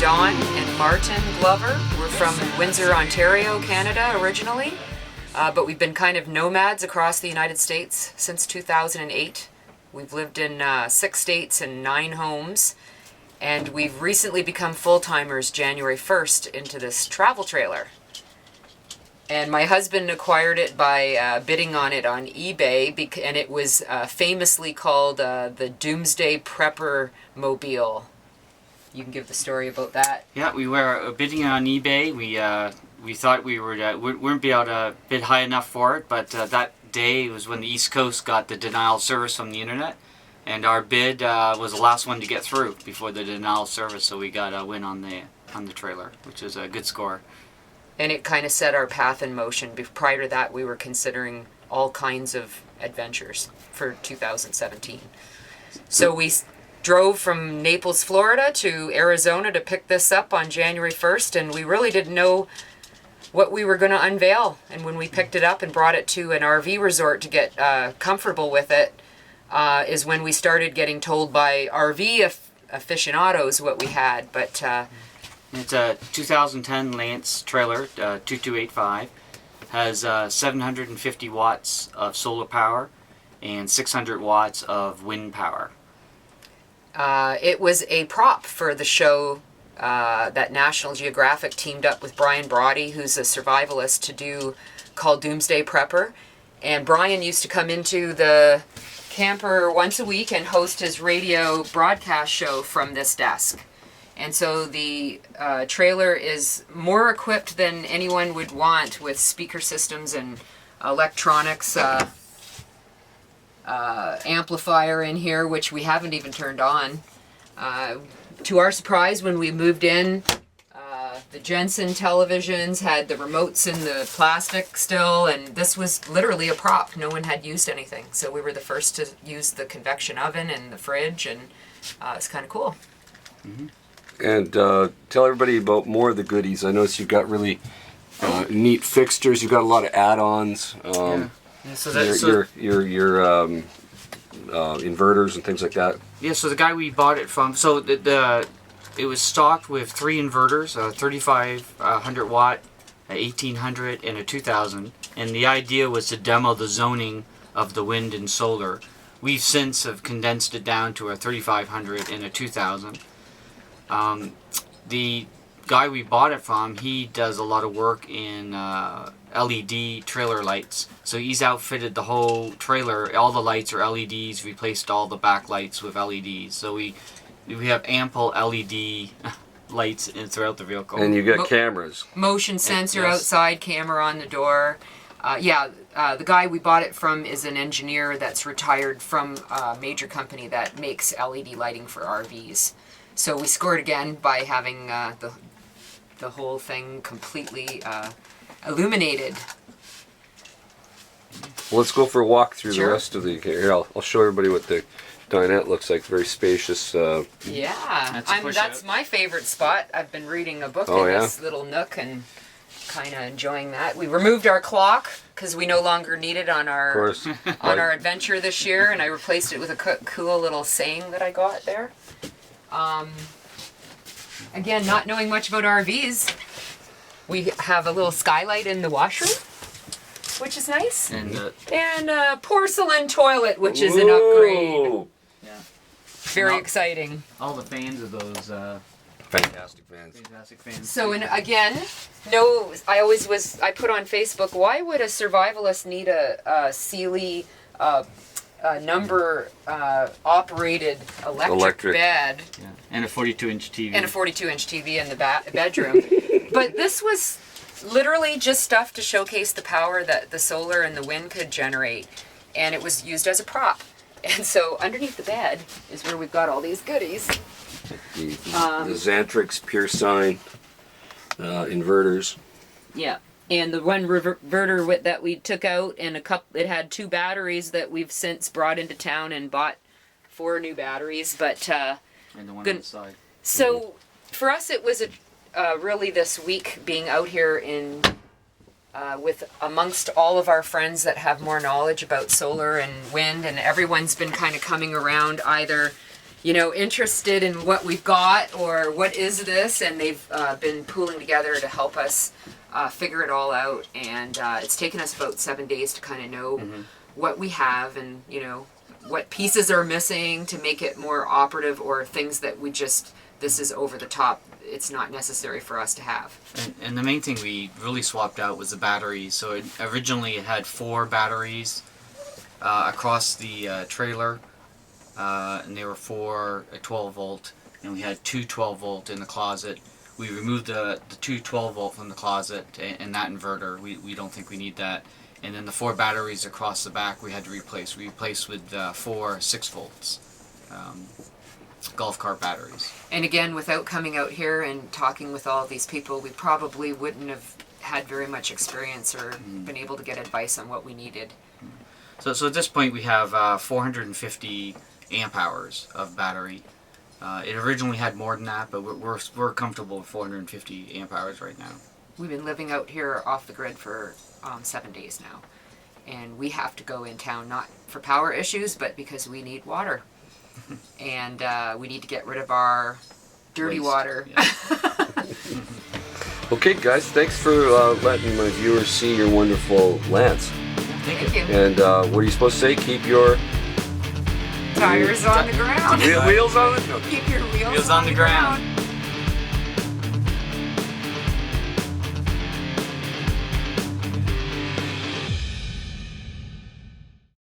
Don and Martin Glover. We're from Windsor, Ontario, Canada originally, but we've been kind of nomads across the United States since 2008. We've lived in 6 states and 9 homes, and we've recently become full-timers January 1st into this travel trailer. And my husband acquired it by bidding on it on eBay, and it was famously called the Doomsday Prepper Mobile. You can give the story about that. Yeah, we were bidding on eBay. We thought we wouldn't be able to bid high enough for it, but that day was when the East Coast got the denial of service from the internet, and our bid was the last one to get through before the denial of service. So we got a win on the trailer, which is a good score. And it kind of set our path in motion. Prior to that, we were considering all kinds of adventures for 2017. So we drove from Naples, Florida to Arizona to pick this up on January 1st, and we really didn't know what we were going to unveil. And when we picked it up and brought it to an RV resort to get comfortable with it, is when we started getting told by RV aficionados what we had. But it's a 2010 Lance trailer, 2285. Has 750 watts of solar power and 600 watts of wind power. It was a prop for the show that National Geographic teamed up with Brian Brody, who's a survivalist, to do, called Doomsday Prepper. And Brian used to come into the camper once a week and host his radio broadcast show from this desk. And so the trailer is more equipped than anyone would want, with speaker systems and electronics, amplifier in here, which we haven't even turned on. To our surprise, when we moved in, the Jensen televisions had the remotes in the plastic still, and this was literally a prop. No one had used anything. So we were the first to use the convection oven and the fridge, and it's kind of cool. Mm-hmm. And tell everybody about more of the goodies. I noticed you've got really neat fixtures. You've got a lot of add-ons. Yeah, so your inverters and things like that. Yeah, so the guy we bought it from, so it was stocked with 3 inverters, a 3500 watt, a 1800, and a 2000. And the idea was to demo the zoning of the wind and solar. We've since have condensed it down to a 3500 and a 2000. The guy we bought it from, he does a lot of work in LED trailer lights. So he's outfitted the whole trailer. All the lights are LEDs, replaced all the backlights with LEDs. So we have ample LED lights throughout the vehicle. And you got cameras. Motion sensor outside, camera on the door. The guy we bought it from is an engineer that's retired from a major company that makes LED lighting for RVs. So we scored again by having the whole thing completely illuminated. Well, let's go for a walk through the rest of the... Here, I'll show everybody what the dinette looks like. Very spacious. That's my favorite spot. I've been reading a book in this little nook and kind of enjoying that. We removed our clock because we no longer need it on our adventure this year, and I replaced it with a cool little saying that I got there. Again, not knowing much about RVs, we have a little skylight in the washroom, which is nice, and a porcelain toilet, which is an upgrade. Yeah, very exciting. All the fans of those fantastic fans. Fantastic fans. So, and again, I put on Facebook, why would a survivalist need a Sealy number operated electric bed, and a 42-inch TV, in the bedroom? But this was literally just stuff to showcase the power that the solar and the wind could generate, and it was used as a prop. And so underneath the bed is where we've got all these goodies. The Xantrex pure sine inverters. Yeah. And the one inverter that we took out, and it had 2 batteries that we've since brought into town and bought 4 new batteries. But and the one on the side. So for us, it was really this week being out here with amongst all of our friends that have more knowledge about solar and wind, and everyone's been kind of coming around either interested in what we've got or what is this, and they've been pooling together to help us figure it all out. And it's taken us about 7 days to kind of know what we have and what pieces are missing to make it more operative, or things that this is over the top. It's not necessary for us to have. And the main thing we really swapped out was the batteries. So originally it had 4 batteries across the trailer, and they were 4 12 volt, and we had 2 12 volt in the closet. We removed the 2 12 volt from the closet and that inverter. We don't think we need that. And then the 4 batteries across the back we had to replace. We replaced with 4 6 volts golf cart batteries. And again, without coming out here and talking with all of these people, we probably wouldn't have had very much experience or been able to get advice on what we needed. So at this point we have 450 amp hours of battery. It originally had more than that, but we're comfortable with 450 amp hours right now. We've been living out here off the grid for 7 days now, and we have to go in town not for power issues, but because we need water, and we need to get rid of our dirty Waste. water. Yeah. Okay, guys, thanks for letting my viewers see your wonderful lands. Thank you. And what are you supposed to say? Keep your Tires on the ground. wheels on it? No. Keep your wheels Wheels on the ground.